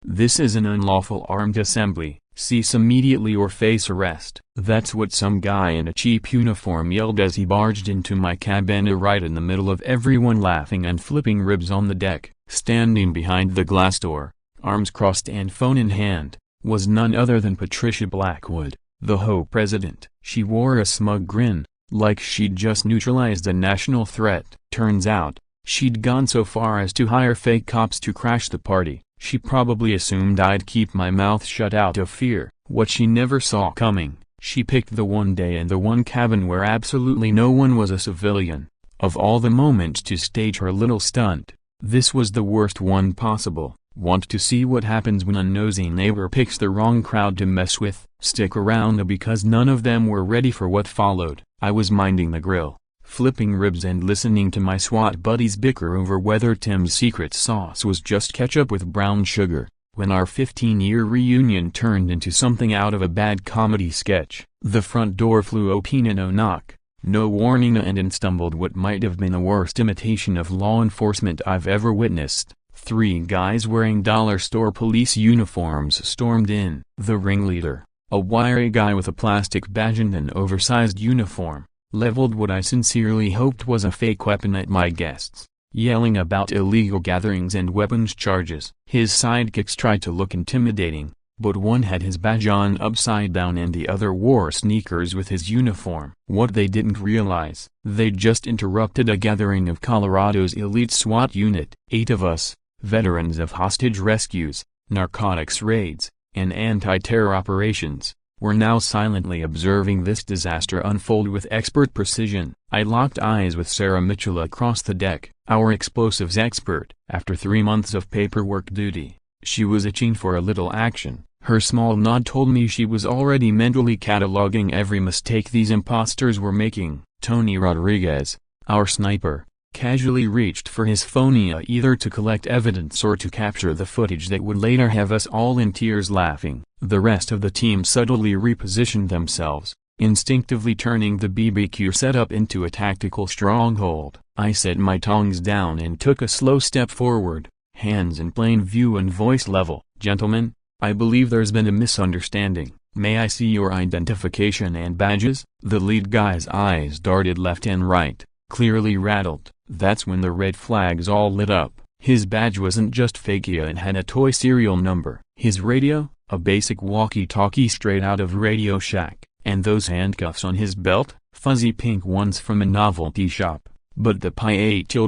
This is an unlawful armed assembly, cease immediately or face arrest. That's what some guy in a cheap uniform yelled as he barged into my cabana right in the middle of everyone laughing and flipping ribs on the deck. Standing behind the glass door, arms crossed and phone in hand, was none other than Patricia Blackwood, the HOA president. She wore a smug grin, like she'd just neutralized a national threat. Turns out, she'd gone so far as to hire fake cops to crash the party. She probably assumed I'd keep my mouth shut out of fear. What she never saw coming, she picked the one day and the one cabin where absolutely no one was a civilian. Of all the moments to stage her little stunt, this was the worst one possible. Want to see what happens when a nosy neighbor picks the wrong crowd to mess with? Stick around because none of them were ready for what followed. I was minding the grill, flipping ribs and listening to my SWAT buddies bicker over whether Tim's secret sauce was just ketchup with brown sugar, when our 15-year reunion turned into something out of a bad comedy sketch. The front door flew open, no knock, no warning, and in stumbled what might have been the worst imitation of law enforcement I've ever witnessed. 3 guys wearing dollar store police uniforms stormed in. The ringleader, a wiry guy with a plastic badge and an oversized uniform, leveled what I sincerely hoped was a fake weapon at my guests, yelling about illegal gatherings and weapons charges. His sidekicks tried to look intimidating, but one had his badge on upside down and the other wore sneakers with his uniform. What they didn't realize, they'd just interrupted a gathering of Colorado's elite SWAT unit. 8 of us, veterans of hostage rescues, narcotics raids, and anti-terror operations, were now silently observing this disaster unfold with expert precision. I locked eyes with Sarah Mitchell across the deck, our explosives expert. After 3 months of paperwork duty, she was itching for a little action. Her small nod told me she was already mentally cataloging every mistake these imposters were making. Tony Rodriguez, our sniper, casually reached for his phone either to collect evidence or to capture the footage that would later have us all in tears laughing. The rest of the team subtly repositioned themselves, instinctively turning the BBQ setup into a tactical stronghold. I set my tongs down and took a slow step forward, hands in plain view and voice level. Gentlemen, I believe there's been a misunderstanding. May I see your identification and badges? The lead guy's eyes darted left and right, clearly rattled. That's when the red flags all lit up. His badge wasn't just fake, it had a toy serial number. His radio, a basic walkie-talkie straight out of Radio Shack, and those handcuffs on his belt, fuzzy pink ones from a novelty shop. But the Pi-A-Dir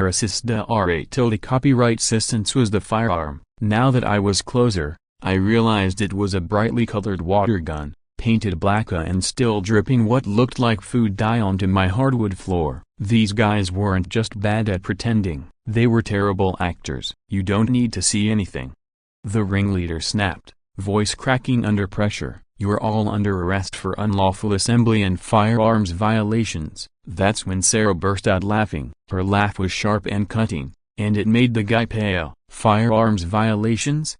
Assista R-A- copyright assistance was the firearm. Now that I was closer, I realized it was a brightly colored water gun, painted black and still dripping what looked like food dye onto my hardwood floor. These guys weren't just bad at pretending, they were terrible actors. You don't need to see anything, the ringleader snapped, voice cracking under pressure. You're all under arrest for unlawful assembly and firearms violations. That's when Sarah burst out laughing. Her laugh was sharp and cutting, and it made the guy pale. Firearms violations?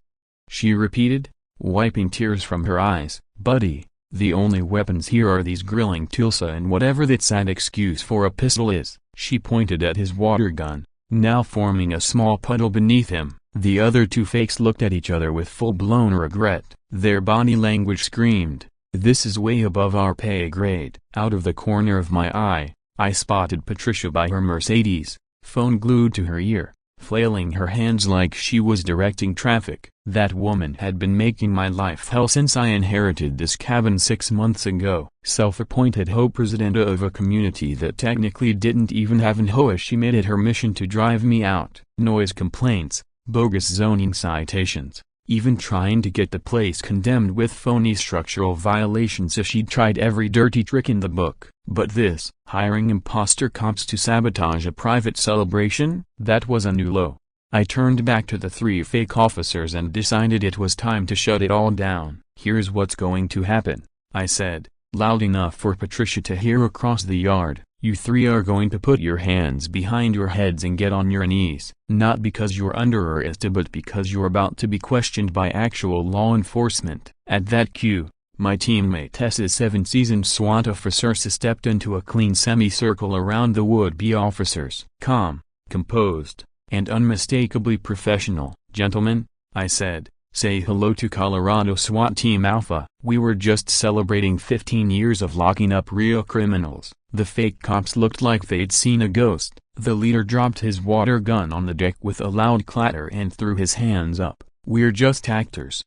She repeated, wiping tears from her eyes. Buddy, the only weapons here are these grilling tools and whatever that sad excuse for a pistol is. She pointed at his water gun, now forming a small puddle beneath him. The other 2 fakes looked at each other with full-blown regret. Their body language screamed, this is way above our pay grade. Out of the corner of my eye, I spotted Patricia by her Mercedes, phone glued to her ear, flailing her hands like she was directing traffic. That woman had been making my life hell since I inherited this cabin 6 months ago. Self-appointed HOA president of a community that technically didn't even have an HOA, she made it her mission to drive me out. Noise complaints, bogus zoning citations, even trying to get the place condemned with phony structural violations if she'd tried every dirty trick in the book. But this, hiring imposter cops to sabotage a private celebration, that was a new low. I turned back to the 3 fake officers and decided it was time to shut it all down. Here's what's going to happen, I said, loud enough for Patricia to hear across the yard. You 3 are going to put your hands behind your heads and get on your knees. Not because you're under arrest, but because you're about to be questioned by actual law enforcement. At that cue, my teammate Tess's 7-seasoned SWAT officer stepped into a clean semicircle around the would-be officers. Calm, composed, and unmistakably professional. Gentlemen, I said, Say hello to Colorado SWAT Team Alpha. We were just celebrating 15 years of locking up real criminals. The fake cops looked like they'd seen a ghost. The leader dropped his water gun on the deck with a loud clatter and threw his hands up. We're just actors,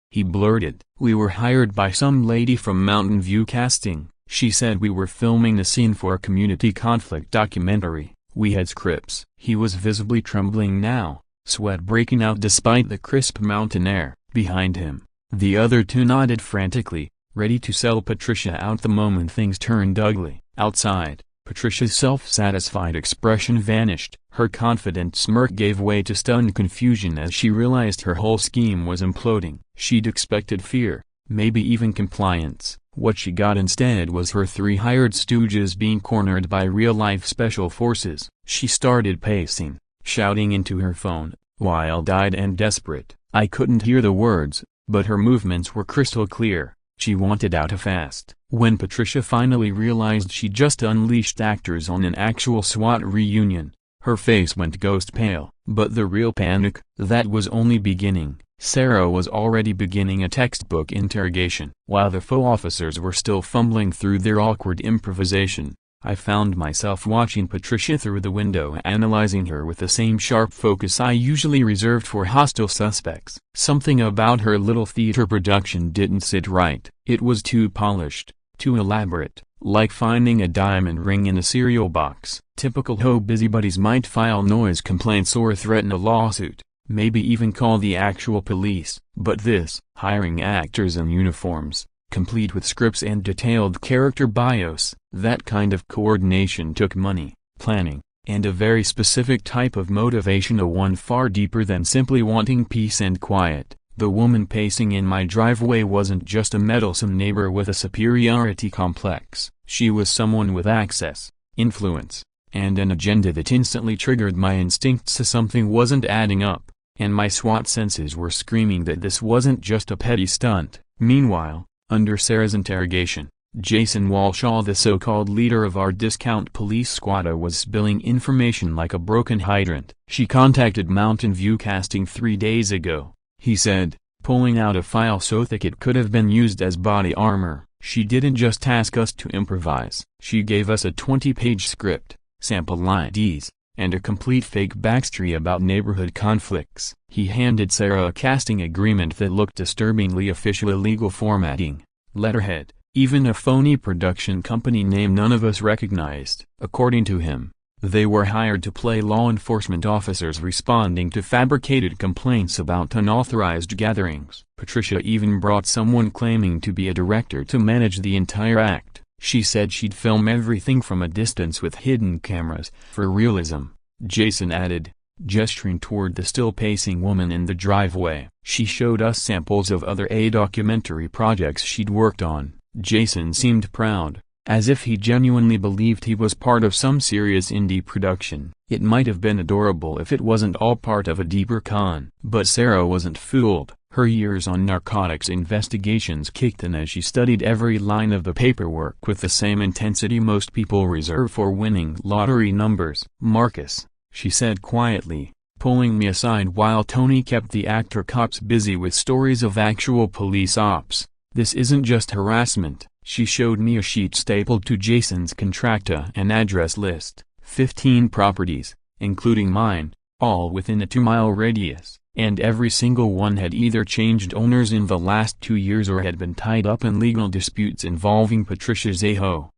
he blurted. We were hired by some lady from Mountain View Casting. She said we were filming a scene for a community conflict documentary. We had scripts. He was visibly trembling now, sweat breaking out despite the crisp mountain air behind him. The other two nodded frantically, ready to sell Patricia out the moment things turned ugly. Outside, Patricia's self-satisfied expression vanished. Her confident smirk gave way to stunned confusion as she realized her whole scheme was imploding. She'd expected fear, maybe even compliance. What she got instead was her three hired stooges being cornered by real-life special forces. She started pacing, shouting into her phone, wild-eyed and desperate. I couldn't hear the words, but her movements were crystal clear. She wanted out fast. When Patricia finally realized she just unleashed actors on an actual SWAT reunion, her face went ghost pale. But the real panic, that was only beginning. Sarah was already beginning a textbook interrogation. While the faux officers were still fumbling through their awkward improvisation, I found myself watching Patricia through the window, analyzing her with the same sharp focus I usually reserved for hostile suspects. Something about her little theater production didn't sit right. It was too polished, too elaborate, like finding a diamond ring in a cereal box. Typical HOA busybodies might file noise complaints or threaten a lawsuit, maybe even call the actual police. But this, hiring actors in uniforms, complete with scripts and detailed character bios, that kind of coordination took money, planning, and a very specific type of motivation, a one far deeper than simply wanting peace and quiet. The woman pacing in my driveway wasn't just a meddlesome neighbor with a superiority complex. She was someone with access, influence, and an agenda that instantly triggered my instincts. Something wasn't adding up, and my SWAT senses were screaming that this wasn't just a petty stunt. Meanwhile, under Sarah's interrogation, Jason Walshaw, the so-called leader of our discount police squad, was spilling information like a broken hydrant. She contacted Mountain View Casting 3 days ago, he said, pulling out a file so thick it could have been used as body armor. She didn't just ask us to improvise. She gave us a 20-page script, sample IDs, and a complete fake backstory about neighborhood conflicts. He handed Sarah a casting agreement that looked disturbingly official, illegal formatting, letterhead, even a phony production company name none of us recognized. According to him, they were hired to play law enforcement officers responding to fabricated complaints about unauthorized gatherings. Patricia even brought someone claiming to be a director to manage the entire act. She said she'd film everything from a distance with hidden cameras for realism, Jason added, gesturing toward the still pacing woman in the driveway. She showed us samples of other documentary projects she'd worked on. Jason seemed proud, as if he genuinely believed he was part of some serious indie production. It might have been adorable if it wasn't all part of a deeper con. But Sarah wasn't fooled. Her years on narcotics investigations kicked in as she studied every line of the paperwork with the same intensity most people reserve for winning lottery numbers. Marcus, she said quietly, pulling me aside while Tony kept the actor cops busy with stories of actual police ops. This isn't just harassment. She showed me a sheet stapled to Jason's contracta, an address list, 15 properties, including mine, all within a 2-mile radius, and every single one had either changed owners in the last 2 years or had been tied up in legal disputes involving Patricia's HOA.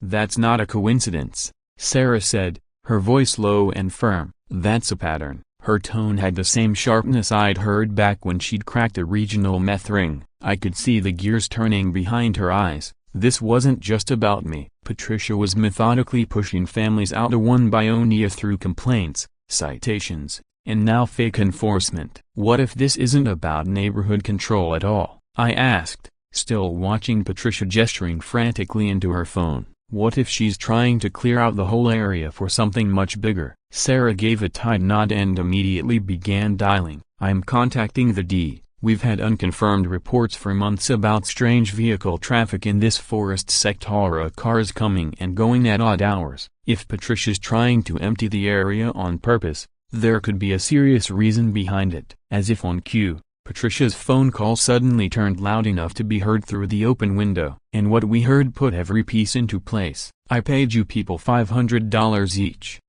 That's not a coincidence, Sarah said, her voice low and firm. That's a pattern. Her tone had the same sharpness I'd heard back when she'd cracked a regional meth ring. I could see the gears turning behind her eyes. This wasn't just about me. Patricia was methodically pushing families out of one Bionia through complaints, citations, and now fake enforcement. What if this isn't about neighborhood control at all? I asked, still watching Patricia gesturing frantically into her phone. What if she's trying to clear out the whole area for something much bigger? Sarah gave a tight nod and immediately began dialing. I'm contacting the D. We've had unconfirmed reports for months about strange vehicle traffic in this forest sector, cars coming and going at odd hours. If Patricia's trying to empty the area on purpose, there could be a serious reason behind it. As if on cue, Patricia's phone call suddenly turned loud enough to be heard through the open window, and what we heard put every piece into place. "I paid you people $500 each,"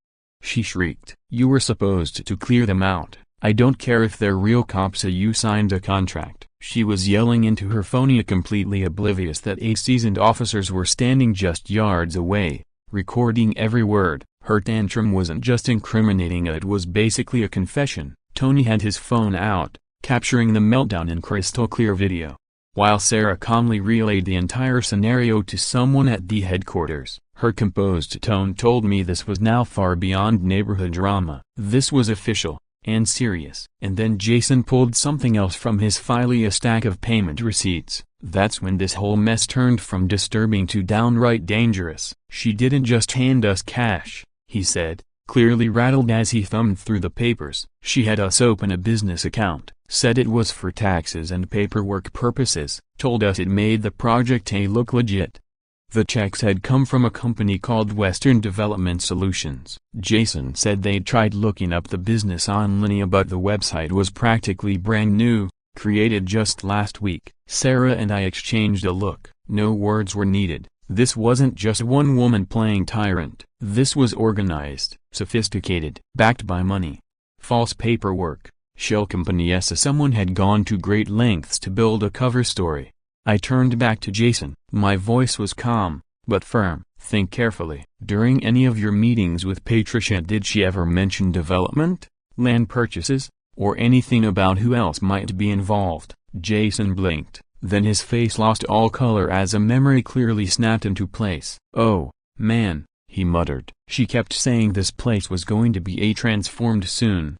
she shrieked. "You were supposed to clear them out. I don't care if they're real cops or you signed a contract." She was yelling into her phone, completely oblivious that 8 seasoned officers were standing just yards away, recording every word. Her tantrum wasn't just incriminating, it was basically a confession. Tony had his phone out, capturing the meltdown in crystal clear video. While Sarah calmly relayed the entire scenario to someone at the headquarters, her composed tone told me this was now far beyond neighborhood drama. This was official and serious. And then Jason pulled something else from his file, a stack of payment receipts. That's when this whole mess turned from disturbing to downright dangerous. "She didn't just hand us cash," he said, clearly rattled as he thumbed through the papers. "She had us open a business account, said it was for taxes and paperwork purposes, told us it made the Project A look legit. The checks had come from a company called Western Development Solutions." Jason said they'd tried looking up the business online, but the website was practically brand new, created just last week. Sarah and I exchanged a look. No words were needed. This wasn't just one woman playing tyrant. This was organized, sophisticated, backed by money. False paperwork, shell company. Someone had gone to great lengths to build a cover story. I turned back to Jason. My voice was calm, but firm. "Think carefully. During any of your meetings with Patricia, did she ever mention development, land purchases, or anything about who else might be involved?" Jason blinked, then his face lost all color as a memory clearly snapped into place. "Oh, man," he muttered. "She kept saying this place was going to be transformed soon.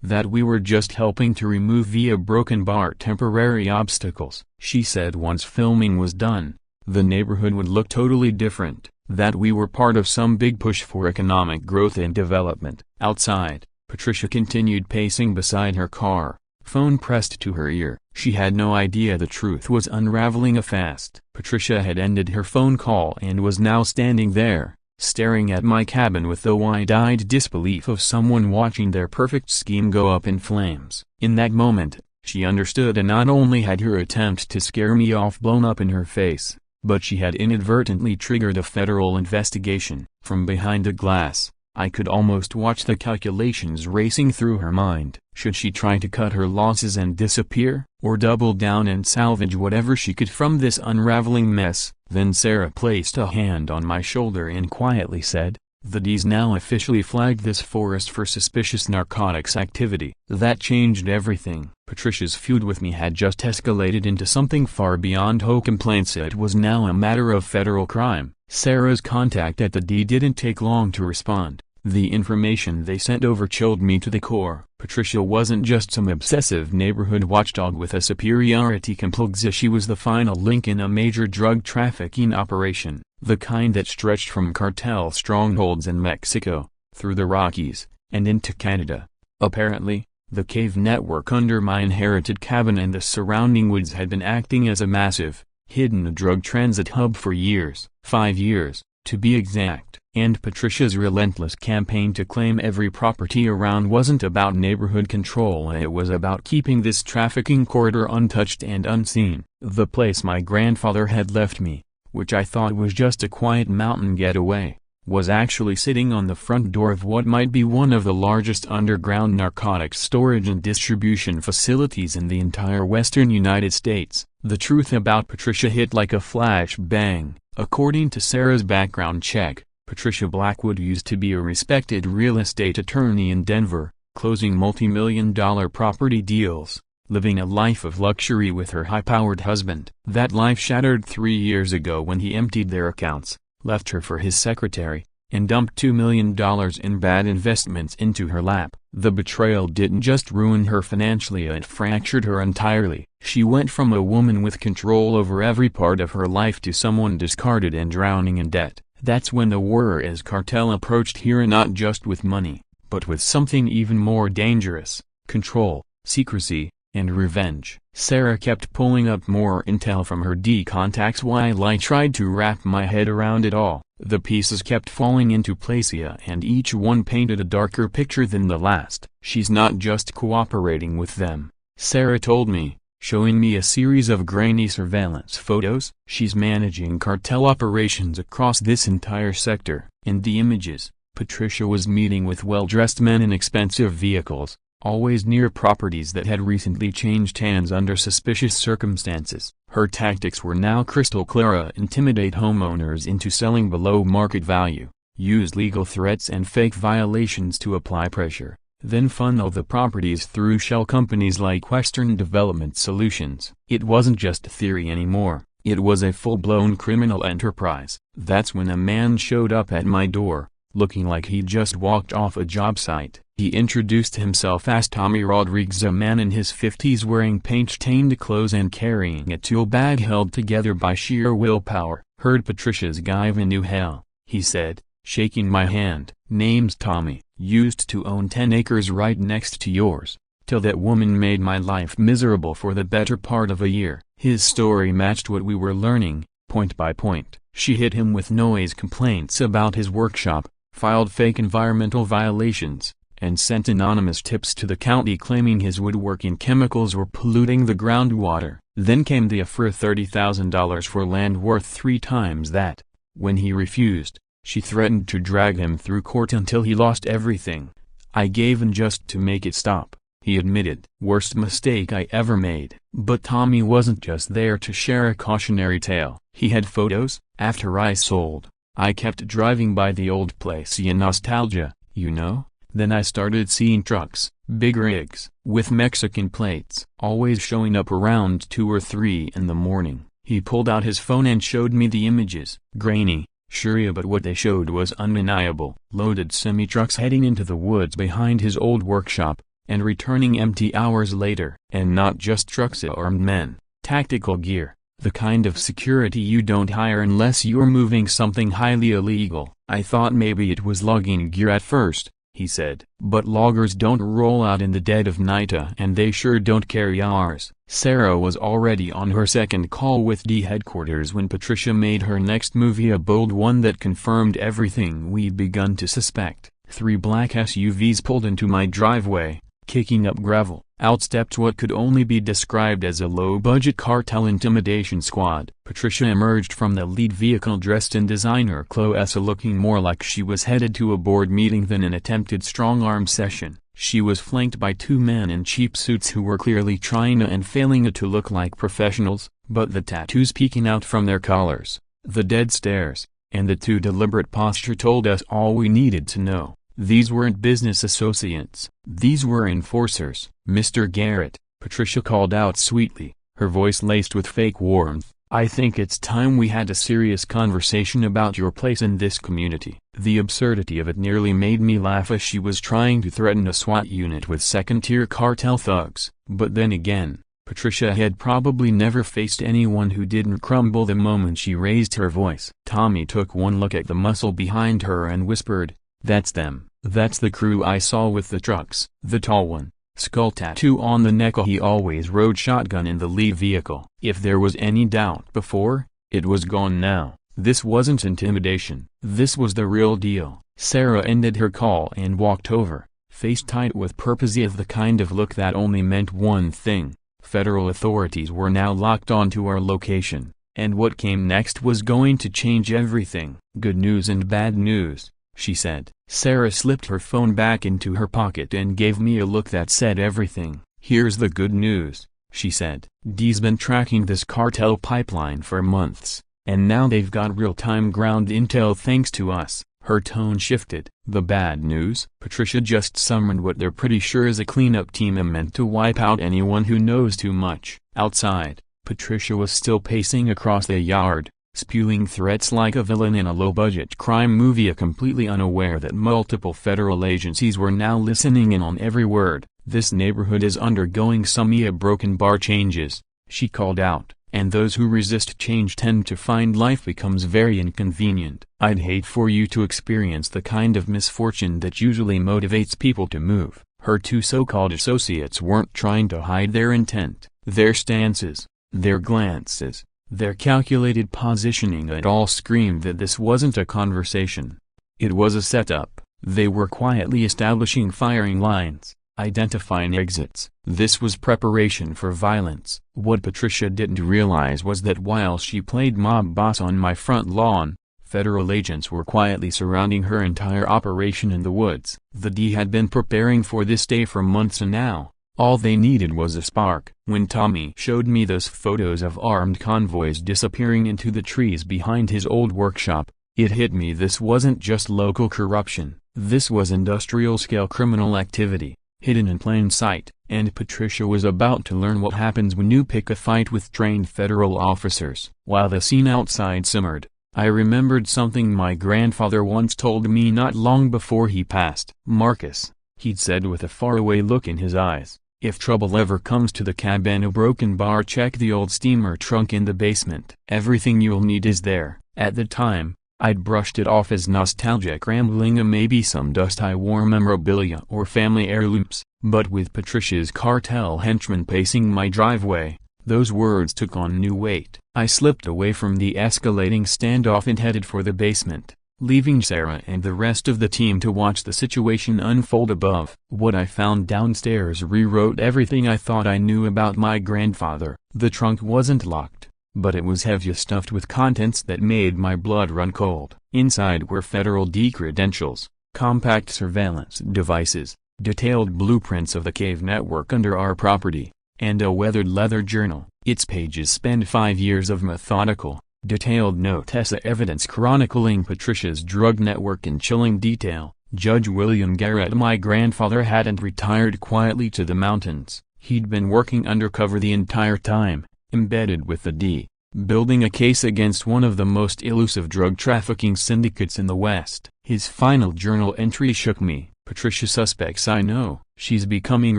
That we were just helping to remove via broken bar temporary obstacles. She said once filming was done, the neighborhood would look totally different, that we were part of some big push for economic growth and development." Outside, Patricia continued pacing beside her car, phone pressed to her ear. She had no idea the truth was unraveling fast. Patricia had ended her phone call and was now standing there, staring at my cabin with the wide-eyed disbelief of someone watching their perfect scheme go up in flames. In that moment, she understood, and not only had her attempt to scare me off blown up in her face, but she had inadvertently triggered a federal investigation. From behind the glass, I could almost watch the calculations racing through her mind. Should she try to cut her losses and disappear, or double down and salvage whatever she could from this unraveling mess? Then Sarah placed a hand on my shoulder and quietly said, "The D's now officially flagged this forest for suspicious narcotics activity." That changed everything. Patricia's feud with me had just escalated into something far beyond HOA complaints. It was now a matter of federal crime. Sarah's contact at the D didn't take long to respond. The information they sent over chilled me to the core. Patricia wasn't just some obsessive neighborhood watchdog with a superiority complex. She was the final link in a major drug trafficking operation, the kind that stretched from cartel strongholds in Mexico, through the Rockies, and into Canada. Apparently, the cave network under my inherited cabin and the surrounding woods had been acting as a massive, hidden drug transit hub for years. 5 years, to be exact. And Patricia's relentless campaign to claim every property around wasn't about neighborhood control, it was about keeping this trafficking corridor untouched and unseen. The place my grandfather had left me, which I thought was just a quiet mountain getaway, was actually sitting on the front door of what might be one of the largest underground narcotics storage and distribution facilities in the entire western United States. The truth about Patricia hit like a flash bang. According to Sarah's background check, Patricia Blackwood used to be a respected real estate attorney in Denver, closing multi-million-dollar property deals, living a life of luxury with her high-powered husband. That life shattered 3 years ago when he emptied their accounts, left her for his secretary, and dumped $2 million in bad investments into her lap. The betrayal didn't just ruin her financially, it fractured her entirely. She went from a woman with control over every part of her life to someone discarded and drowning in debt. That's when the Juarez cartel approached here, not just with money, but with something even more dangerous: control, secrecy, and revenge. Sarah kept pulling up more intel from her D contacts while I tried to wrap my head around it all. The pieces kept falling into place, and each one painted a darker picture than the last. She's not just cooperating with them, Sarah told me, showing me a series of grainy surveillance photos. She's managing cartel operations across this entire sector. In the images, Patricia was meeting with well-dressed men in expensive vehicles, always near properties that had recently changed hands under suspicious circumstances. Her tactics were now crystal clear: intimidate homeowners into selling below market value, use legal threats and fake violations to apply pressure, then funnel the properties through shell companies like Western Development Solutions. It wasn't just theory anymore, it was a full-blown criminal enterprise. That's when a man showed up at my door, looking like he'd just walked off a job site. He introduced himself as Tommy Rodriguez, a man in his 50s wearing paint-stained clothes and carrying a tool bag held together by sheer willpower. "Heard Patricia's given a new hell," he said, shaking my hand. "Name's Tommy. Used to own 10 acres right next to yours, till that woman made my life miserable for the better part of a year." His story matched what we were learning, point by point. She hit him with noise complaints about his workshop, filed fake environmental violations, and sent anonymous tips to the county claiming his woodworking chemicals were polluting the groundwater. Then came the offer of $30,000 for land worth 3 times that. When he refused, she threatened to drag him through court until he lost everything. "I gave in just to make it stop," he admitted. "Worst mistake I ever made." But Tommy wasn't just there to share a cautionary tale. He had photos. "After I sold, I kept driving by the old place in nostalgia, you know? Then I started seeing trucks, big rigs, with Mexican plates, always showing up around 2 or 3 in the morning." He pulled out his phone and showed me the images. Grainy, sure, yeah, but what they showed was undeniable. Loaded semi-trucks heading into the woods behind his old workshop, and returning empty hours later. And not just trucks, armed men, tactical gear, the kind of security you don't hire unless you're moving something highly illegal. "I thought maybe it was logging gear at first," he said. "But loggers don't roll out in the dead of night, and they sure don't carry ours." Sarah was already on her second call with D headquarters when Patricia made her next move, a bold one that confirmed everything we'd begun to suspect. 3 black SUVs pulled into my driveway, kicking up gravel. Out stepped what could only be described as a low-budget cartel intimidation squad. Patricia emerged from the lead vehicle dressed in designer clothes, looking more like she was headed to a board meeting than an attempted strong-arm session. She was flanked by 2 men in cheap suits who were clearly trying and failing to look like professionals, but the tattoos peeking out from their collars, the dead stares, and the too deliberate posture told us all we needed to know. These weren't business associates. These were enforcers. "Mr. Garrett," Patricia called out sweetly, her voice laced with fake warmth, "I think it's time we had a serious conversation about your place in this community." The absurdity of it nearly made me laugh, as she was trying to threaten a SWAT unit with second-tier cartel thugs. But then again, Patricia had probably never faced anyone who didn't crumble the moment she raised her voice. Tommy took one look at the muscle behind her and whispered, "That's them. That's the crew I saw with the trucks." The tall one, skull tattoo on the neck, he always rode shotgun in the lead vehicle. If there was any doubt before, it was gone now. This wasn't intimidation. This was the real deal. Sarah ended her call and walked over, face tight with purpose, the kind of look that only meant one thing: federal authorities were now locked onto our location, and what came next was going to change everything. "Good news and bad news," she said. Sarah slipped her phone back into her pocket and gave me a look that said everything. "Here's the good news," she said. "D's been tracking this cartel pipeline for months, and now they've got real-time ground intel thanks to us." Her tone shifted. "The bad news?" Patricia just summoned what they're pretty sure is a cleanup team meant to wipe out anyone who knows too much. Outside, Patricia was still pacing across the yard, spewing threats like a villain in a low-budget crime movie, completely unaware that multiple federal agencies were now listening in on every word. "This neighborhood is undergoing some broken bar changes," she called out, "and those who resist change tend to find life becomes very inconvenient. I'd hate for you to experience the kind of misfortune that usually motivates people to move." Her 2 so-called associates weren't trying to hide their intent. Their stances, their glances, their calculated positioning, it all screamed that this wasn't a conversation. It was a setup. They were quietly establishing firing lines, identifying exits. This was preparation for violence. What Patricia didn't realize was that while she played mob boss on my front lawn, federal agents were quietly surrounding her entire operation in the woods. The D had been preparing for this day for months, and now, all they needed was a spark. When Tommy showed me those photos of armed convoys disappearing into the trees behind his old workshop, it hit me this wasn't just local corruption, this was industrial-scale criminal activity, hidden in plain sight. And Patricia was about to learn what happens when you pick a fight with trained federal officers. While the scene outside simmered, I remembered something my grandfather once told me not long before he passed. "Marcus," he'd said with a faraway look in his eyes, "if trouble ever comes to the cabana broken bar, check the old steamer trunk in the basement. Everything you'll need is there." At the time, I'd brushed it off as nostalgic rambling, and maybe some dust I wore memorabilia or family heirlooms. But with Patricia's cartel henchmen pacing my driveway, those words took on new weight. I slipped away from the escalating standoff and headed for the basement, leaving Sarah and the rest of the team to watch the situation unfold above. What I found downstairs rewrote everything I thought I knew about my grandfather. The trunk wasn't locked, but it was heavily stuffed with contents that made my blood run cold. Inside were federal D credentials, compact surveillance devices, detailed blueprints of the cave network under our property, and a weathered leather journal. Its pages spanned 5 years of methodical, detailed notes evidence chronicling Patricia's drug network in chilling detail. Judge William Garrett. My grandfather hadn't retired quietly to the mountains. He'd been working undercover the entire time, embedded with the D, building a case against one of the most elusive drug trafficking syndicates in the West. His final journal entry shook me. "Patricia suspects I know. She's becoming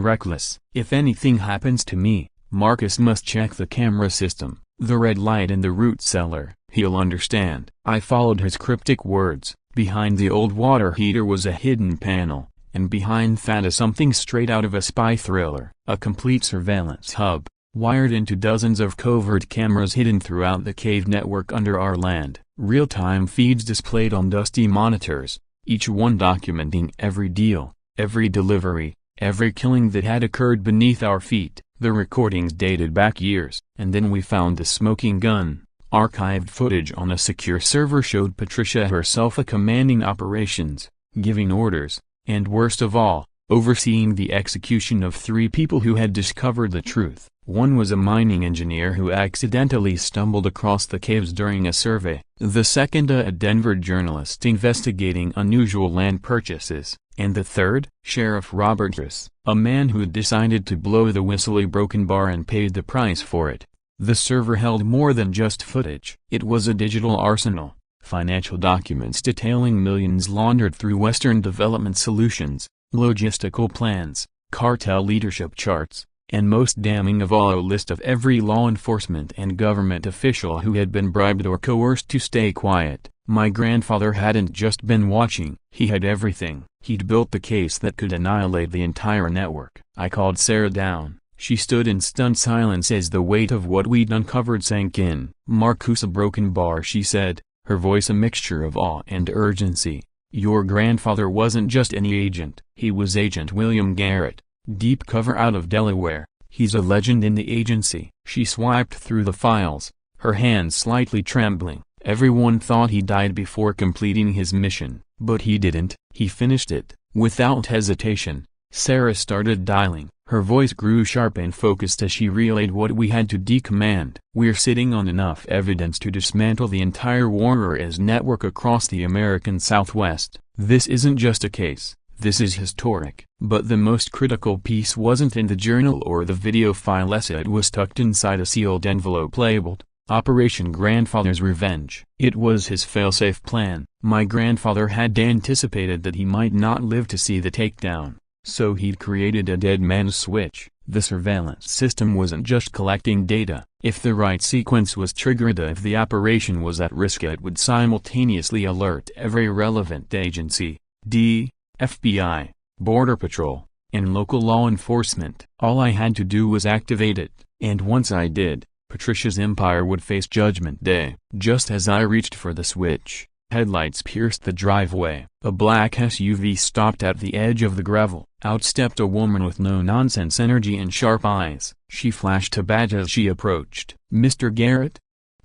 reckless. If anything happens to me, Marcus must check the camera system, the red light in the root cellar. He'll understand." I followed his cryptic words. Behind the old water heater was a hidden panel, and behind that something straight out of a spy thriller. A complete surveillance hub, wired into dozens of covert cameras hidden throughout the cave network under our land. Real-time feeds displayed on dusty monitors, each one documenting every deal, every delivery, every killing that had occurred beneath our feet. The recordings dated back years. And then we found the smoking gun. Archived footage on a secure server showed Patricia herself commanding operations, giving orders, and worst of all, overseeing the execution of 3 people who had discovered the truth. One was a mining engineer who accidentally stumbled across the caves during a survey. The second a Denver journalist investigating unusual land purchases. And the third, Sheriff Robert Harris, a man who'd decided to blow the whistle a broken bar and paid the price for it. The server held more than just footage. It was a digital arsenal, financial documents detailing millions laundered through Western Development Solutions, logistical plans, cartel leadership charts, and most damning of all, a list of every law enforcement and government official who had been bribed or coerced to stay quiet. My grandfather hadn't just been watching, he had everything. He'd built the case that could annihilate the entire network. I called Sarah down. She stood in stunned silence as the weight of what we'd uncovered sank in. "Marcus, a broken bar," she said, her voice a mixture of awe and urgency. "Your grandfather wasn't just any agent. He was Agent William Garrett, deep cover out of Delaware. He's a legend in the agency." She swiped through the files, her hands slightly trembling. "Everyone thought he died before completing his mission, but he didn't. He finished it." Without hesitation, Sarah started dialing. Her voice grew sharp and focused as she relayed what we had to decommand. "We're sitting on enough evidence to dismantle the entire Juarez network across the American Southwest. This isn't just a case, this is historic." But the most critical piece wasn't in the journal or the video file essay. It was tucked inside a sealed envelope labeled, Operation Grandfather's Revenge. It was his failsafe plan. My grandfather had anticipated that he might not live to see the takedown, so he'd created a dead man's switch. The surveillance system wasn't just collecting data. If the right sequence was triggered, if the operation was at risk, it would simultaneously alert every relevant agency, D, FBI, Border Patrol, and local law enforcement. All I had to do was activate it, and once I did, Patricia's empire would face Judgment Day. Just as I reached for the switch, Headlights pierced the driveway. A black SUV stopped at the edge of the gravel. Out stepped a woman with no-nonsense energy and sharp eyes. She flashed a badge as she approached. "Mr. Garrett?"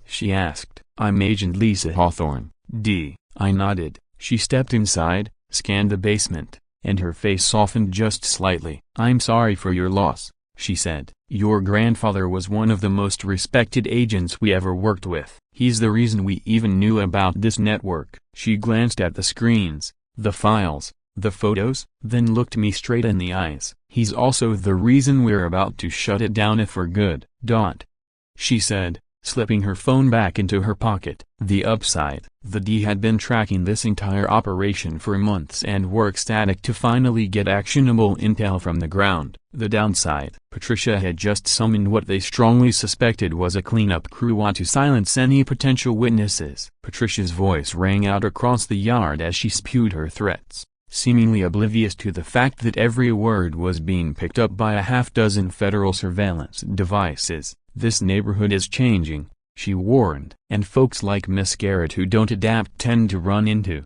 she asked. "I'm Agent Lisa Hawthorne, D." I nodded. She stepped inside, scanned the basement, and her face softened just slightly. "I'm sorry for your loss," she said. "Your grandfather was one of the most respected agents we ever worked with. He's the reason we even knew about this network." She glanced at the screens, the files, the photos, then looked me straight in the eyes. "He's also the reason we're about to shut it down for good." She said, slipping her phone back into her pocket. The upside: the D had been tracking this entire operation for months and were ecstatic to finally get actionable intel from the ground. The downside: Patricia had just summoned what they strongly suspected was a cleanup crew to silence any potential witnesses. Patricia's voice rang out across the yard as she spewed her threats, seemingly oblivious to the fact that every word was being picked up by a half-dozen federal surveillance devices. "This neighborhood is changing," she warned. "And folks like Miss Garrett who don't adapt tend to run into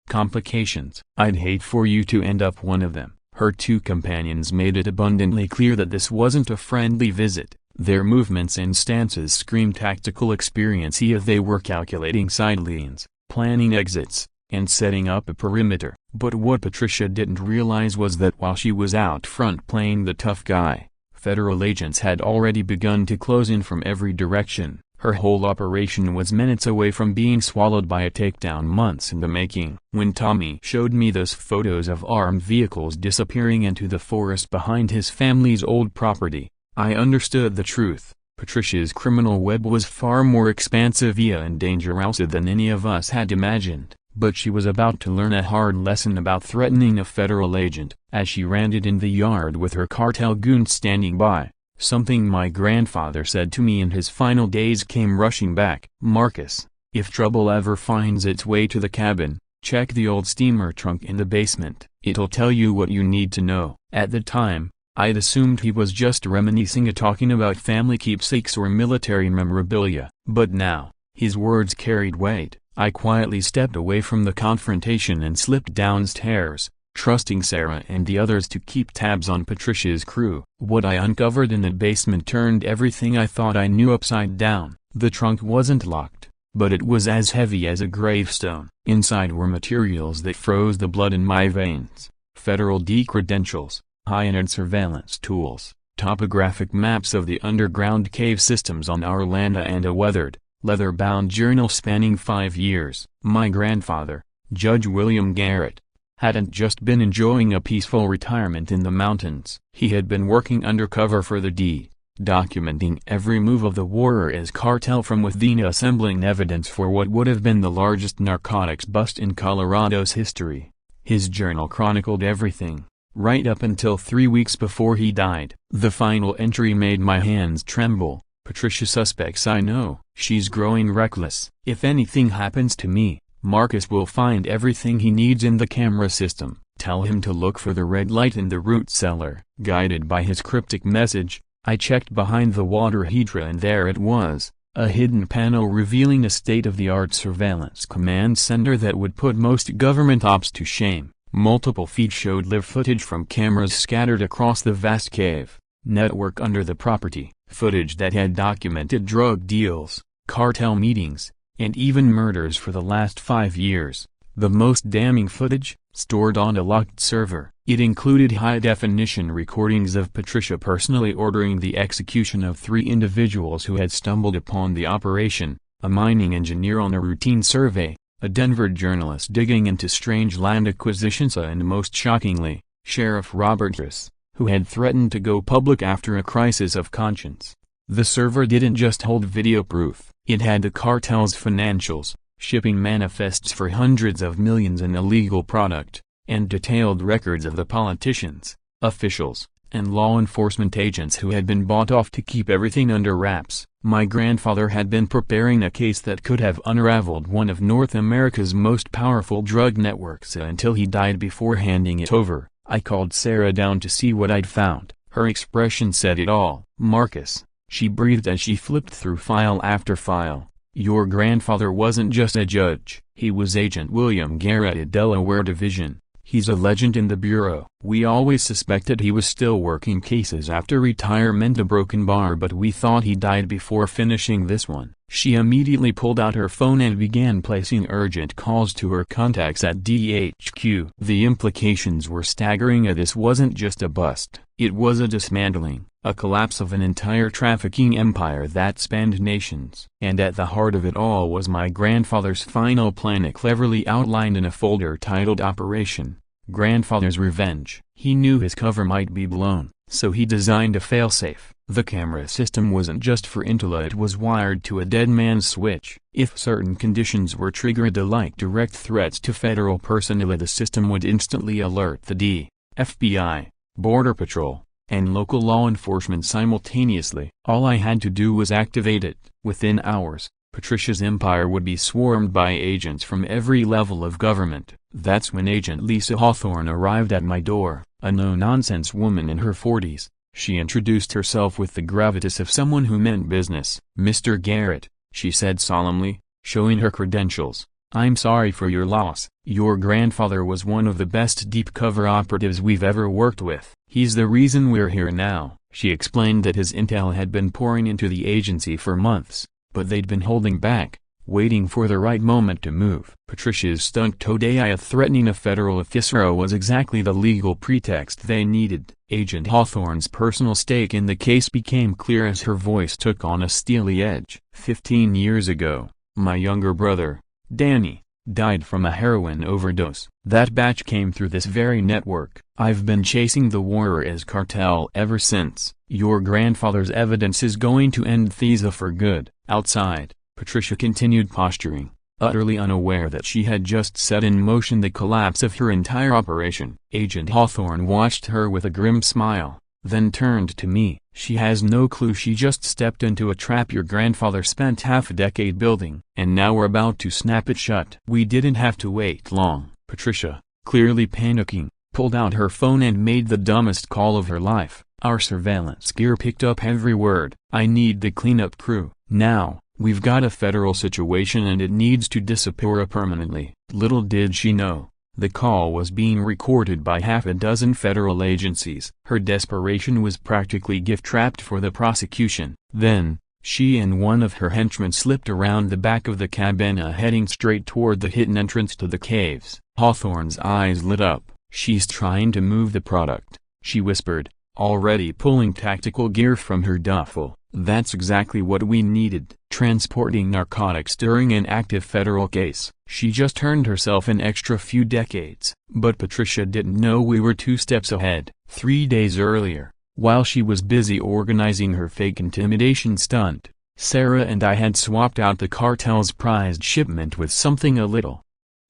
complications. I'd hate for you to end up one of them." Her two companions made it abundantly clear that this wasn't a friendly visit. Their movements and stances screamed tactical experience as they were calculating side lanes, planning exits, and setting up a perimeter. But what Patricia didn't realize was that while she was out front playing the tough guy, federal agents had already begun to close in from every direction. Her whole operation was minutes away from being swallowed by a takedown months in the making. When Tommy showed me those photos of armed vehicles disappearing into the forest behind his family's old property, I understood the truth. Patricia's criminal web was far more expansive and dangerous than any of us had imagined. But she was about to learn a hard lesson about threatening a federal agent. As she landed in the yard with her cartel goons standing by, something my grandfather said to me in his final days came rushing back. "Marcus, if trouble ever finds its way to the cabin, check the old steamer trunk in the basement. It'll tell you what you need to know." At the time, I'd assumed he was just reminiscing talking about family keepsakes or military memorabilia. But now, his words carried weight. I quietly stepped away from the confrontation and slipped downstairs, trusting Sarah and the others to keep tabs on Patricia's crew. What I uncovered in the basement turned everything I thought I knew upside down. The trunk wasn't locked, but it was as heavy as a gravestone. Inside were materials that froze the blood in my veins: federal D credentials, high-end surveillance tools, topographic maps of the underground cave systems on our land, and a weathered, leather-bound journal spanning 5 years. My grandfather, Judge William Garrett, hadn't just been enjoying a peaceful retirement in the mountains. He had been working undercover for the D, documenting every move of the Juarez cartel from within, assembling evidence for what would have been the largest narcotics bust in Colorado's history. His journal chronicled everything, right up until 3 weeks before he died. The final entry made my hands tremble. "Patricia suspects I know. She's growing reckless. If anything happens to me, Marcus will find everything he needs in the camera system. Tell him to look for the red light in the root cellar." Guided by his cryptic message, I checked behind the water heater, and there it was, a hidden panel revealing a state-of-the-art surveillance command center that would put most government ops to shame. Multiple feeds showed live footage from cameras scattered across the vast cave network under the property, footage that had documented drug deals, cartel meetings, and even murders for the last 5 years. The most damning footage, stored on a locked server, it included high-definition recordings of Patricia personally ordering the execution of 3 individuals who had stumbled upon the operation: a mining engineer on a routine survey, a Denver journalist digging into strange land acquisitions, and most shockingly, Sheriff Robert Russ, who had threatened to go public after a crisis of conscience. The server didn't just hold video proof, it had the cartel's financials, shipping manifests for hundreds of millions in illegal product, and detailed records of the politicians, officials, and law enforcement agents who had been bought off to keep everything under wraps. My grandfather had been preparing a case that could have unraveled one of North America's most powerful drug networks until he died before handing it over. I called Sarah down to see what I'd found. Her expression said it all. "Marcus," she breathed as she flipped through file after file, Your grandfather wasn't just a judge. He was Agent William Garrett at Delaware Division. He's a legend in the Bureau. We always suspected he was still working cases after retirement, a broken bar, but we thought he died before finishing this one. She immediately pulled out her phone and began placing urgent calls to her contacts at DHQ. The implications were staggering. This wasn't just a bust. It was a dismantling, a collapse of an entire trafficking empire that spanned nations. And at the heart of it all was my grandfather's final plan, cleverly outlined in a folder titled Operation Grandfather's Revenge. He knew his cover might be blown, so he designed a failsafe. The camera system wasn't just for Intela, it was wired to a dead man's switch. If certain conditions were triggered, like direct threats to federal personnel, the system would instantly alert the FBI, Border Patrol, and local law enforcement simultaneously. All I had to do was activate it. Within hours, Patricia's empire would be swarmed by agents from every level of government. That's when Agent Lisa Hawthorne arrived at my door, a no-nonsense woman in her 40s. She introduced herself with the gravitas of someone who meant business. "Mr. Garrett," she said solemnly, showing her credentials, "I'm sorry for your loss. Your grandfather was one of the best deep-cover operatives we've ever worked with. He's the reason we're here now." She explained that his intel had been pouring into the agency for months, but they'd been holding back, waiting for the right moment to move. Patricia's stunt-toed AI threatening a federal officer was exactly the legal pretext they needed. Agent Hawthorne's personal stake in the case became clear as her voice took on a steely edge. 15 years ago, my younger brother, Danny, died from a heroin overdose. That batch came through this very network. I've been chasing the Juarez cartel ever since. Your grandfather's evidence is going to end Thesa for good. Outside, Patricia continued posturing, utterly unaware that she had just set in motion the collapse of her entire operation. Agent Hawthorne watched her with a grim smile, then turned to me. "She has no clue. She just stepped into a trap your grandfather spent half a decade building, and now we're about to snap it shut." We didn't have to wait long. Patricia, clearly panicking, pulled out her phone and made the dumbest call of her life. Our surveillance gear picked up every word. "I need the cleanup crew now. We've got a federal situation and it needs to disappear permanently." Little did she know, the call was being recorded by half a dozen federal agencies. Her desperation was practically gift-wrapped for the prosecution. Then, she and one of her henchmen slipped around the back of the cabana, heading straight toward the hidden entrance to the caves. Hawthorne's eyes lit up. "She's trying to move the product," she whispered, already pulling tactical gear from her duffel. "That's exactly what we needed." Transporting narcotics during an active federal case. She just earned herself an extra few decades. But Patricia didn't know we were 2 steps ahead. 3 days earlier, while she was busy organizing her fake intimidation stunt, Sarah and I had swapped out the cartel's prized shipment with something a little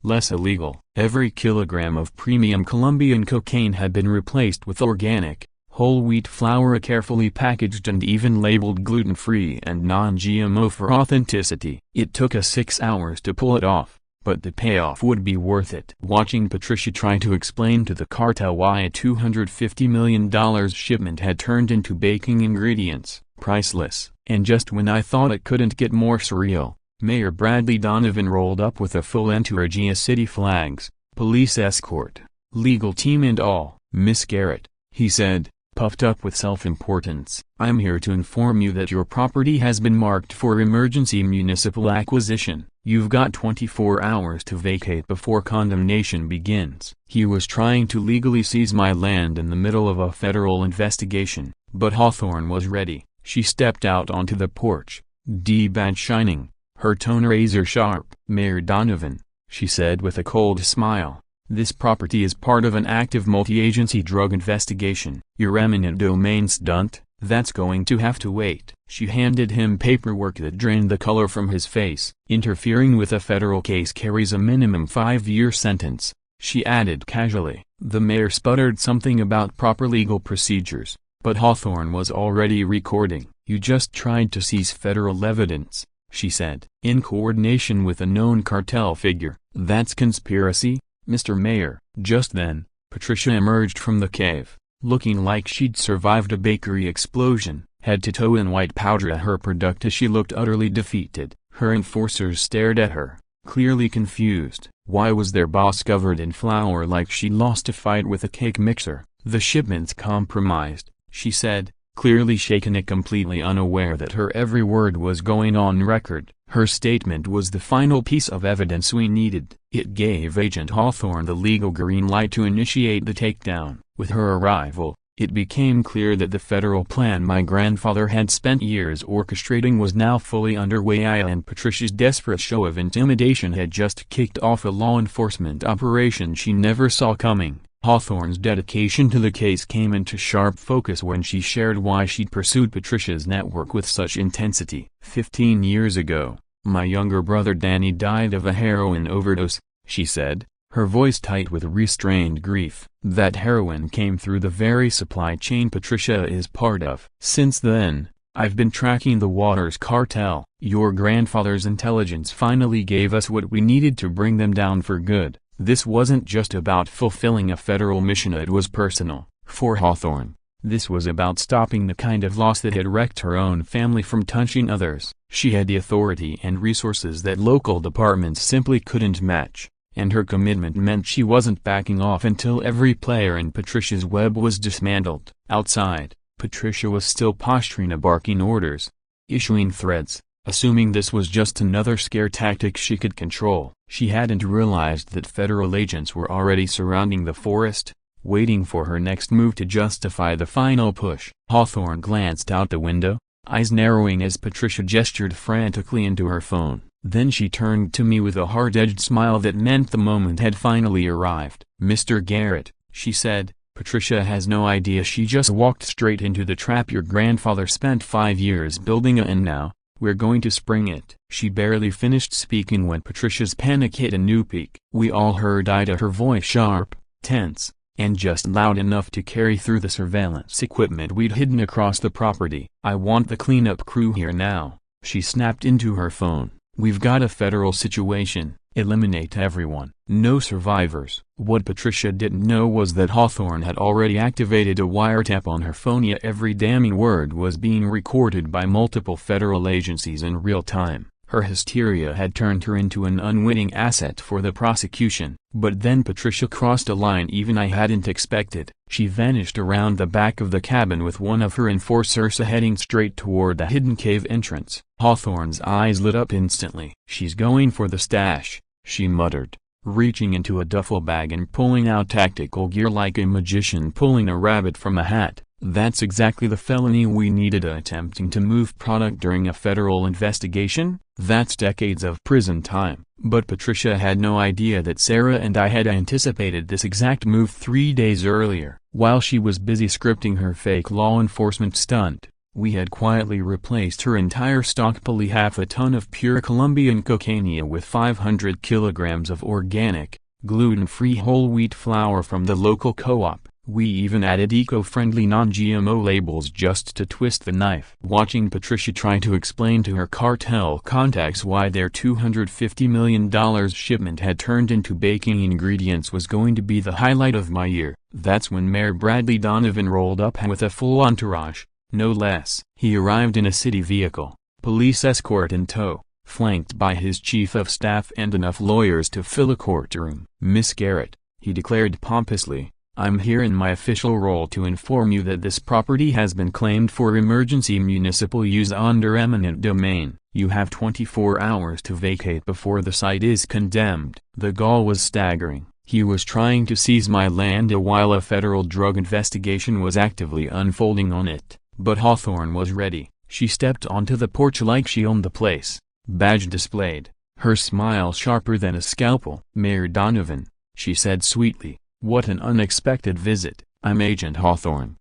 less illegal. Every kilogram of premium Colombian cocaine had been replaced with organic, whole wheat flour, carefully packaged and even labeled gluten-free and non-GMO for authenticity. It took us 6 hours to pull it off, but the payoff would be worth it. Watching Patricia try to explain to the cartel why a $250 million shipment had turned into baking ingredients, priceless. And just when I thought it couldn't get more surreal, Mayor Bradley Donovan rolled up with a full entourage of city flags, police escort, legal team and all. "Miss Garrett," he said, puffed up with self-importance, "I'm here to inform you that your property has been marked for emergency municipal acquisition. You've got 24 hours to vacate before condemnation begins." He was trying to legally seize my land in the middle of a federal investigation, but Hawthorne was ready. She stepped out onto the porch, D-badge shining, her tone razor-sharp. "Mayor Donovan," she said with a cold smile, "this property is part of an active multi-agency drug investigation. Your eminent domain stunt, that's going to have to wait." She handed him paperwork that drained the color from his face. "Interfering with a federal case carries a minimum 5-year sentence," she added casually. The mayor sputtered something about proper legal procedures, but Hawthorne was already recording. "You just tried to seize federal evidence," she said, "in coordination with a known cartel figure. That's conspiracy, Mr. Mayor." Just then, Patricia emerged from the cave, looking like she'd survived a bakery explosion, head to toe in white powder. Her product as she looked utterly defeated. Her enforcers stared at her, clearly confused. Why was their boss covered in flour like she lost a fight with a cake mixer? The shipment's compromised, she said, clearly shaken and completely unaware that her every word was going on record. Her statement was the final piece of evidence we needed. It gave Agent Hawthorne the legal green light to initiate the takedown. With her arrival, it became clear that the federal plan my grandfather had spent years orchestrating was now fully underway, and Patricia's desperate show of intimidation had just kicked off a law enforcement operation she never saw coming. Hawthorne's dedication to the case came into sharp focus when she shared why she'd pursued Patricia's network with such intensity. 15 years ago, my younger brother Danny died of a heroin overdose, she said, her voice tight with restrained grief. That heroin came through the very supply chain Patricia is part of. Since then, I've been tracking the Waters cartel. Your grandfather's intelligence finally gave us what we needed to bring them down for good. This wasn't just about fulfilling a federal mission, it was personal. For Hawthorne, this was about stopping the kind of loss that had wrecked her own family from touching others. She had the authority and resources that local departments simply couldn't match, and her commitment meant she wasn't backing off until every player in Patricia's web was dismantled. Outside, Patricia was still posturing, barking orders, issuing threats, assuming this was just another scare tactic she could control. She hadn't realized that federal agents were already surrounding the forest, waiting for her next move to justify the final push. Hawthorne glanced out the window, eyes narrowing as Patricia gestured frantically into her phone. Then she turned to me with a hard-edged smile that meant the moment had finally arrived. "Mr. Garrett," she said, "Patricia has no idea she just walked straight into the trap your grandfather spent 5 years building, and now, we're going to spring it." She barely finished speaking when Patricia's panic hit a new peak. We all heard Ida, her voice sharp, tense, and just loud enough to carry through the surveillance equipment we'd hidden across the property. "I want the cleanup crew here now," she snapped into her phone. "We've got a federal situation. Eliminate everyone. No survivors." What Patricia didn't know was that Hawthorne had already activated a wiretap on her phone. Yet every damning word was being recorded by multiple federal agencies in real time. Her hysteria had turned her into an unwitting asset for the prosecution. But then Patricia crossed a line even I hadn't expected. She vanished around the back of the cabin with one of her enforcers heading straight toward the hidden cave entrance. Hawthorne's eyes lit up instantly. "She's going for the stash," she muttered, reaching into a duffel bag and pulling out tactical gear like a magician pulling a rabbit from a hat. "That's exactly the felony we needed, attempting to move product during a federal investigation. That's decades of prison time." But Patricia had no idea that Sarah and I had anticipated this exact move 3 days earlier. While she was busy scripting her fake law enforcement stunt, we had quietly replaced her entire stock, fully half a ton of pure Colombian cocaine, with 500 kilograms of organic, gluten-free whole wheat flour from the local co-op. We even added eco-friendly non-GMO labels just to twist the knife. Watching Patricia try to explain to her cartel contacts why their $250 million shipment had turned into baking ingredients was going to be the highlight of my year. That's when Mayor Bradley Donovan rolled up with a full entourage, no less. He arrived in a city vehicle, police escort in tow, flanked by his chief of staff and enough lawyers to fill a courtroom. "Miss Garrett," he declared pompously, "I'm here in my official role to inform you that this property has been claimed for emergency municipal use under eminent domain. You have 24 hours to vacate before the site is condemned." The gall was staggering. He was trying to seize my land while a federal drug investigation was actively unfolding on it. But Hawthorne was ready. She stepped onto the porch like she owned the place, badge displayed, her smile sharper than a scalpel. "Mayor Donovan," she said sweetly, "what an unexpected visit. I'm Agent Hawthorne.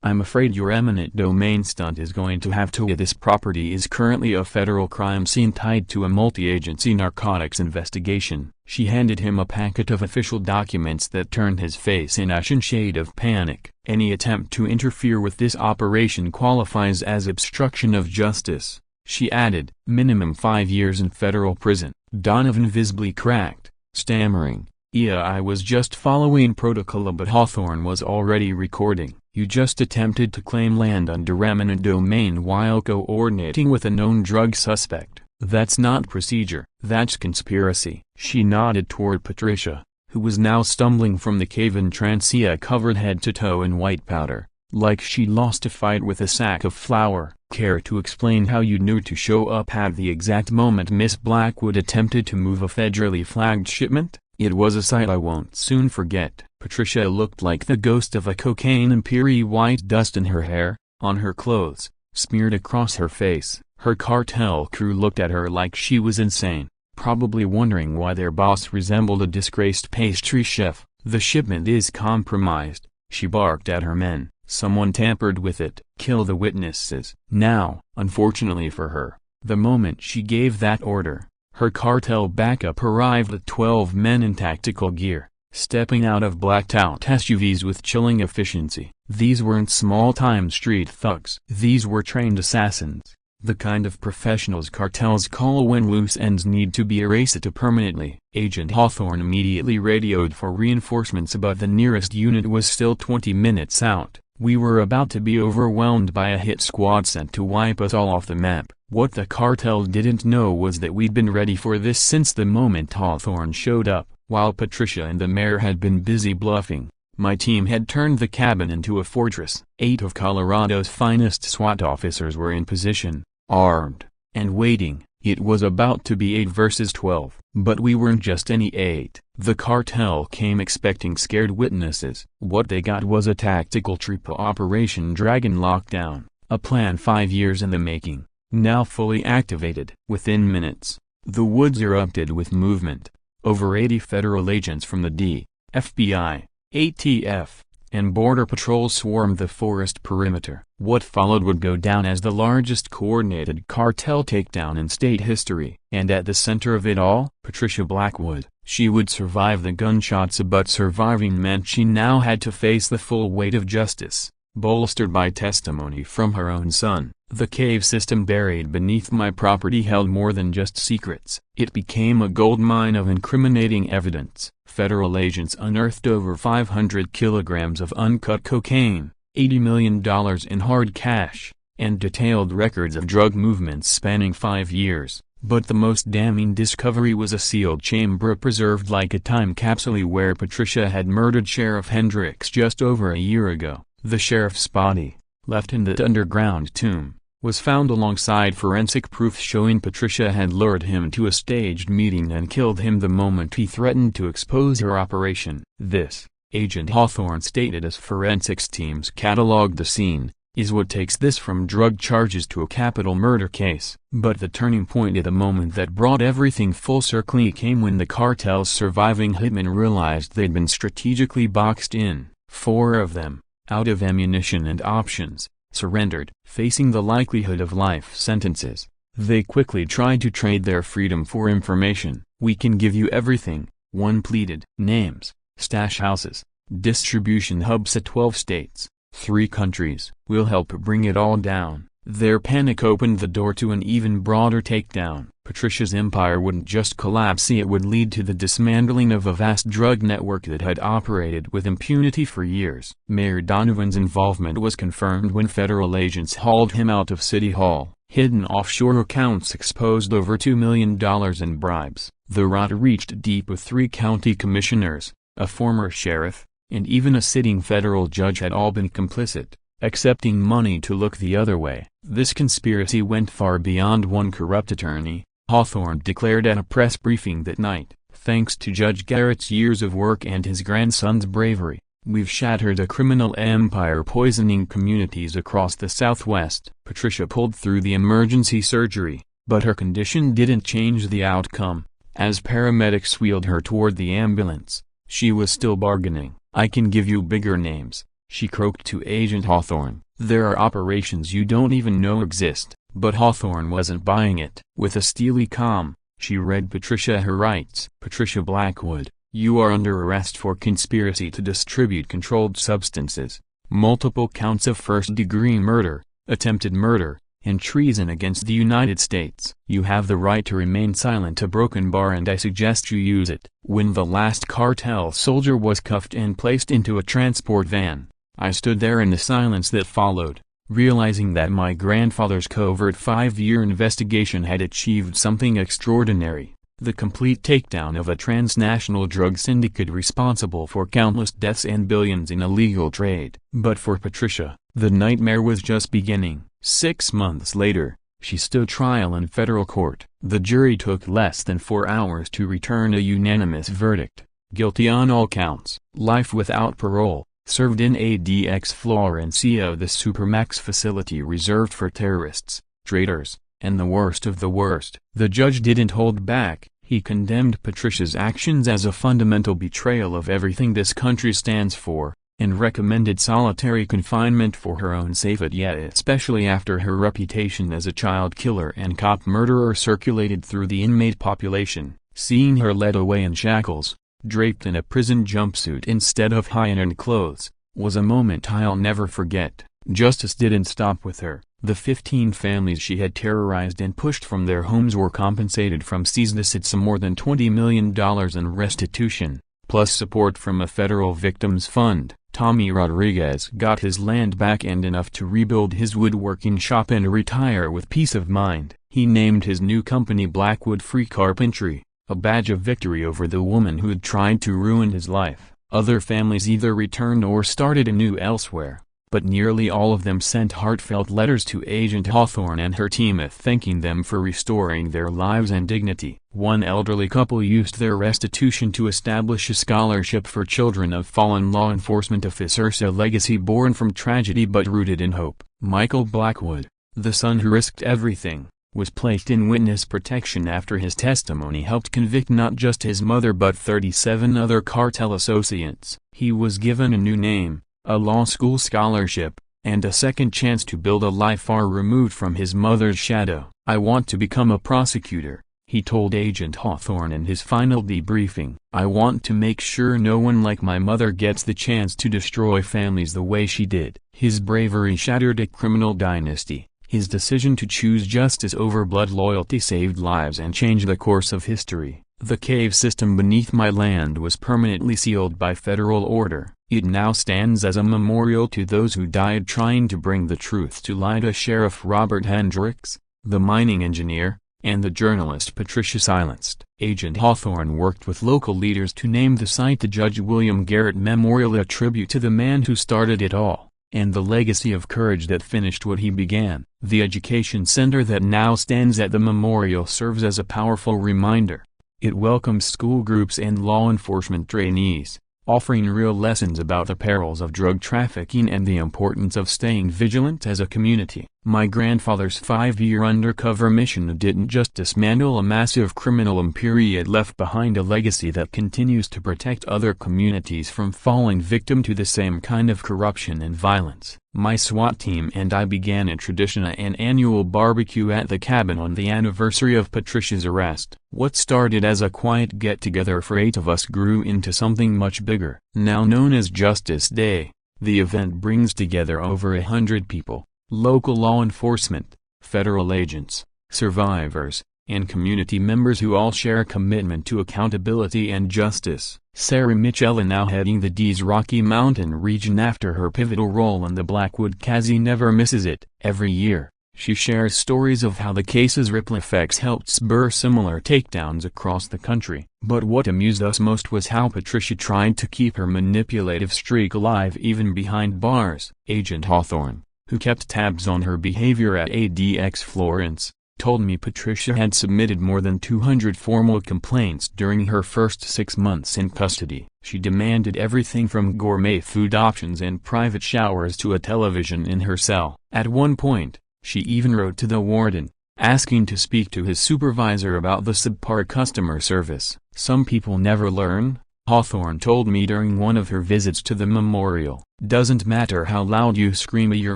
I'm afraid your eminent domain stunt is going to have to. This property is currently a federal crime scene tied to a multi-agency narcotics investigation." She handed him a packet of official documents that turned his face an ashen shade of panic. "Any attempt to interfere with this operation qualifies as obstruction of justice," she added. "Minimum 5 years in federal prison." Donovan visibly cracked, stammering, "Yeah, I was just following protocol." But Hawthorne was already recording. "You just attempted to claim land under eminent domain while coordinating with a known drug suspect. That's not procedure, that's conspiracy. She nodded toward Patricia, who was now stumbling from the cave in Trancia covered head to toe in white powder, like she'd lost a fight with a sack of flour. Care to explain how you knew to show up at the exact moment Miss Blackwood attempted to move a federally flagged shipment? It was a sight I won't soon forget. Patricia looked like the ghost of a cocaine and peary white dust in her hair, on her clothes, smeared across her face. Her cartel crew looked at her like she was insane, probably wondering why their boss resembled a disgraced pastry chef. The shipment is compromised, she barked at her men. Someone tampered with it. Kill the witnesses. Now, unfortunately for her, the moment she gave that order, her cartel backup arrived at 12 men in tactical gear, stepping out of blacked-out SUVs with chilling efficiency. These weren't small-time street thugs. These were trained assassins, the kind of professionals cartels call when loose ends need to be erased permanently. Agent Hawthorne immediately radioed for reinforcements, but the nearest unit was still 20 minutes out. We were about to be overwhelmed by a hit squad sent to wipe us all off the map. What the cartel didn't know was that we'd been ready for this since the moment Hawthorne showed up. While Patricia and the mayor had been busy bluffing, my team had turned the cabin into a fortress. 8 of Colorado's finest SWAT officers were in position, armed, and waiting. It was about to be 8 versus 12. But we weren't just any 8. The cartel came expecting scared witnesses. What they got was a tactical troop Operation Dragon Lockdown, a plan 5 years in the making, now fully activated. Within minutes, the woods erupted with movement. Over 80 federal agents from the D, FBI, ATF, and Border Patrol swarmed the forest perimeter. What followed would go down as the largest coordinated cartel takedown in state history. And at the center of it all, Patricia Blackwood. She would survive the gunshots, but surviving meant she now had to face the full weight of justice, bolstered by testimony from her own son. The cave system buried beneath my property held more than just secrets. It became a goldmine of incriminating evidence. Federal agents unearthed over 500 kilograms of uncut cocaine, $80 million in hard cash, and detailed records of drug movements spanning 5 years. But the most damning discovery was a sealed chamber preserved like a time capsule where Patricia had murdered Sheriff Hendricks just over a year ago. The sheriff's body, left in the underground tomb, was found alongside forensic proof showing Patricia had lured him to a staged meeting and killed him the moment he threatened to expose her operation. This, Agent Hawthorne stated as forensics teams cataloged the scene, is what takes this from drug charges to a capital murder case. But the turning point at the moment that brought everything full circle came when the cartel's surviving hitmen realized they'd been strategically boxed in. 4 of them, out of ammunition and options, surrendered, facing the likelihood of life sentences. They quickly tried to trade their freedom for information. "We can give you everything," one pleaded. "Names, stash houses, distribution hubs at 12 states, 3 countries. We'll help bring it all down." Their panic opened the door to an even broader takedown. Patricia's empire wouldn't just collapse, it would lead to the dismantling of a vast drug network that had operated with impunity for years. Mayor Donovan's involvement was confirmed when federal agents hauled him out of City Hall. Hidden offshore accounts exposed over $2 million in bribes. The rot reached deep with 3 county commissioners, a former sheriff, and even a sitting federal judge had all been complicit, accepting money to look the other way. This conspiracy went far beyond one corrupt attorney, Hawthorne declared at a press briefing that night. "Thanks to Judge Garrett's years of work and his grandson's bravery, we've shattered a criminal empire poisoning communities across the Southwest." Patricia pulled through the emergency surgery, but her condition didn't change the outcome. As paramedics wheeled her toward the ambulance, she was still bargaining. "I can give you bigger names," she croaked to Agent Hawthorne. "There are operations you don't even know exist." But Hawthorne wasn't buying it. With a steely calm, she read Patricia her rights. "Patricia Blackwood, you are under arrest for conspiracy to distribute controlled substances, multiple counts of first-degree murder, attempted murder, and treason against the United States. You have the right to remain silent, a broken bar, and I suggest you use it." When the last cartel soldier was cuffed and placed into a transport van, I stood there in the silence that followed, realizing that my grandfather's covert 5-year investigation had achieved something extraordinary. The complete takedown of a transnational drug syndicate responsible for countless deaths and billions in illegal trade. But for Patricia, the nightmare was just beginning. 6 months later, she stood trial in federal court. The jury took less than 4 hours to return a unanimous verdict. Guilty on all counts. Life without parole. Served in ADX Florencia, the supermax facility reserved for terrorists, traitors, and the worst of the worst. The judge didn't hold back. He condemned Patricia's actions as a fundamental betrayal of everything this country stands for, and recommended solitary confinement for her own safety, yet especially after her reputation as a child killer and cop murderer circulated through the inmate population. Seeing her led away in shackles, draped in a prison jumpsuit instead of high-end clothes, was a moment I'll never forget. Justice didn't stop with her. The 15 families she had terrorized and pushed from their homes were compensated from seized assets more than $20 million in restitution, plus support from a federal victims fund. Tommy Rodriguez got his land back and enough to rebuild his woodworking shop and retire with peace of mind. He named his new company Blackwood Free Carpentry, a badge of victory over the woman who'd tried to ruin his life. Other families either returned or started anew elsewhere, but nearly all of them sent heartfelt letters to Agent Hawthorne and her team thanking them for restoring their lives and dignity. One elderly couple used their restitution to establish a scholarship for children of fallen law enforcement officers, a legacy born from tragedy but rooted in hope. Michael Blackwood, the son who risked everything, was placed in witness protection after his testimony helped convict not just his mother but 37 other cartel associates. He was given a new name, a law school scholarship, and a second chance to build a life far removed from his mother's shadow. "I want to become a prosecutor," he told Agent Hawthorne in his final debriefing. "I want to make sure no one like my mother gets the chance to destroy families the way she did." His bravery shattered a criminal dynasty. His decision to choose justice over blood loyalty saved lives and changed the course of history. The cave system beneath my land was permanently sealed by federal order. It now stands as a memorial to those who died trying to bring the truth to light. Sheriff Robert Hendricks, the mining engineer, and the journalist Patricia silenced. Agent Hawthorne worked with local leaders to name the site the Judge William Garrett Memorial, a tribute to the man who started it all, and the legacy of courage that finished what he began. The education center that now stands at the memorial serves as a powerful reminder. It welcomes school groups and law enforcement trainees, offering real lessons about the perils of drug trafficking and the importance of staying vigilant as a community. My grandfather's 5-year undercover mission didn't just dismantle a massive criminal empire, it left behind a legacy that continues to protect other communities from falling victim to the same kind of corruption and violence. My SWAT team and I began a tradition, an annual barbecue at the cabin on the anniversary of Patricia's arrest. What started as a quiet get-together for 8 of us grew into something much bigger. Now known as Justice Day, the event brings together over 100 people, local law enforcement, federal agents, survivors, and community members who all share a commitment to accountability and justice. Sarah Mitchell, now heading the D's Rocky Mountain region after her pivotal role in the Blackwood Kazi, never misses it. Every year, she shares stories of how the case's ripple effects helped spur similar takedowns across the country. But what amused us most was how Patricia tried to keep her manipulative streak alive even behind bars. Agent Hawthorne, who kept tabs on her behavior at ADX Florence, told me Patricia had submitted more than 200 formal complaints during her first 6 months in custody. She demanded everything from gourmet food options and private showers to a television in her cell. At one point, she even wrote to the warden, asking to speak to his supervisor about the subpar customer service. "Some people never learn," Hawthorne told me during one of her visits to the memorial. "Doesn't matter how loud you scream, your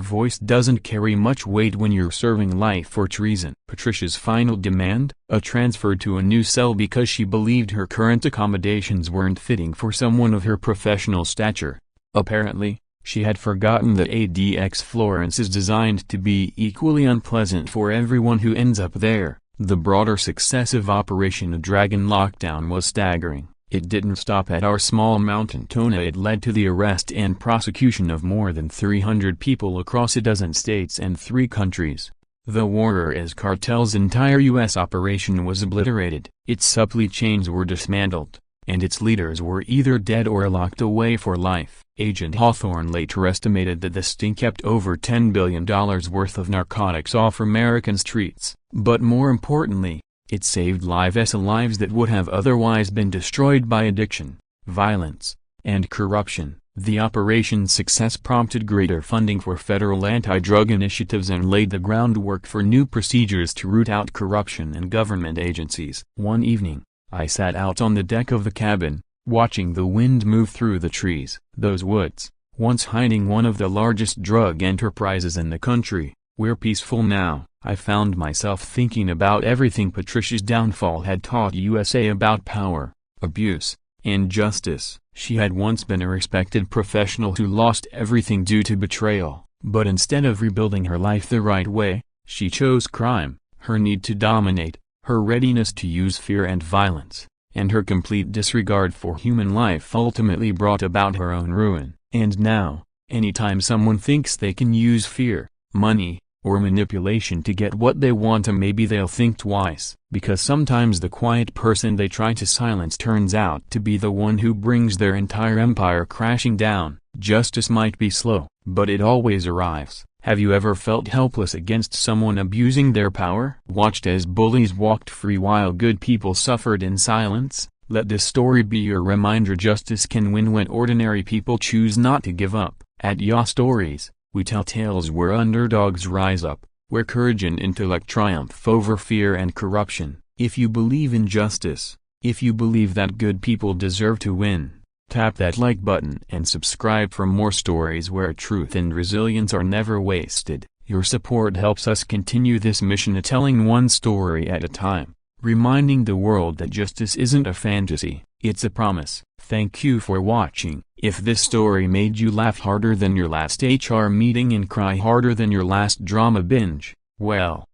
voice doesn't carry much weight when you're serving life for treason." Patricia's final demand? A transfer to a new cell because she believed her current accommodations weren't fitting for someone of her professional stature. Apparently, she had forgotten that ADX Florence is designed to be equally unpleasant for everyone who ends up there. The broader success of Operation Dragon Lockdown was staggering. It didn't stop at our small mountain town. It led to the arrest and prosecution of more than 300 people across a dozen states and 3 countries. The Juarez cartel's entire U.S. operation was obliterated, its supply chains were dismantled, and its leaders were either dead or locked away for life. Agent Hawthorne later estimated that the sting kept over $10 billion worth of narcotics off American streets. But more importantly, it saved lives that would have otherwise been destroyed by addiction, violence, and corruption. The operation's success prompted greater funding for federal anti-drug initiatives and laid the groundwork for new procedures to root out corruption in government agencies. One evening, I sat out on the deck of the cabin, watching the wind move through the trees. Those woods, once hiding one of the largest drug enterprises in the country, were peaceful now. I found myself thinking about everything Patricia's downfall had taught USA about power, abuse, and justice. She had once been a respected professional who lost everything due to betrayal, but instead of rebuilding her life the right way, she chose crime, her need to dominate, her readiness to use fear and violence, and her complete disregard for human life ultimately brought about her own ruin. And now, anytime someone thinks they can use fear, money, or manipulation to get what they want, maybe they'll think twice, because sometimes the quiet person they try to silence turns out to be the one who brings their entire empire crashing down. Justice might be slow, but it always arrives. Have you ever felt helpless against someone abusing their power? Watched as bullies walked free while good people suffered in silence? Let this story be your reminder: justice can win when ordinary people choose not to give up. At HOA Stories, we tell tales where underdogs rise up, where courage and intellect triumph over fear and corruption. If you believe in justice, if you believe that good people deserve to win, tap that like button and subscribe for more stories where truth and resilience are never wasted. Your support helps us continue this mission of telling one story at a time, reminding the world that justice isn't a fantasy, it's a promise. Thank you for watching. If this story made you laugh harder than your last HR meeting and cry harder than your last drama binge, well,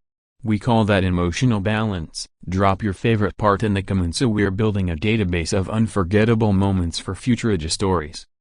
we call that emotional balance. Drop your favorite part in the comments so we're building a database of unforgettable moments for future HOA stories.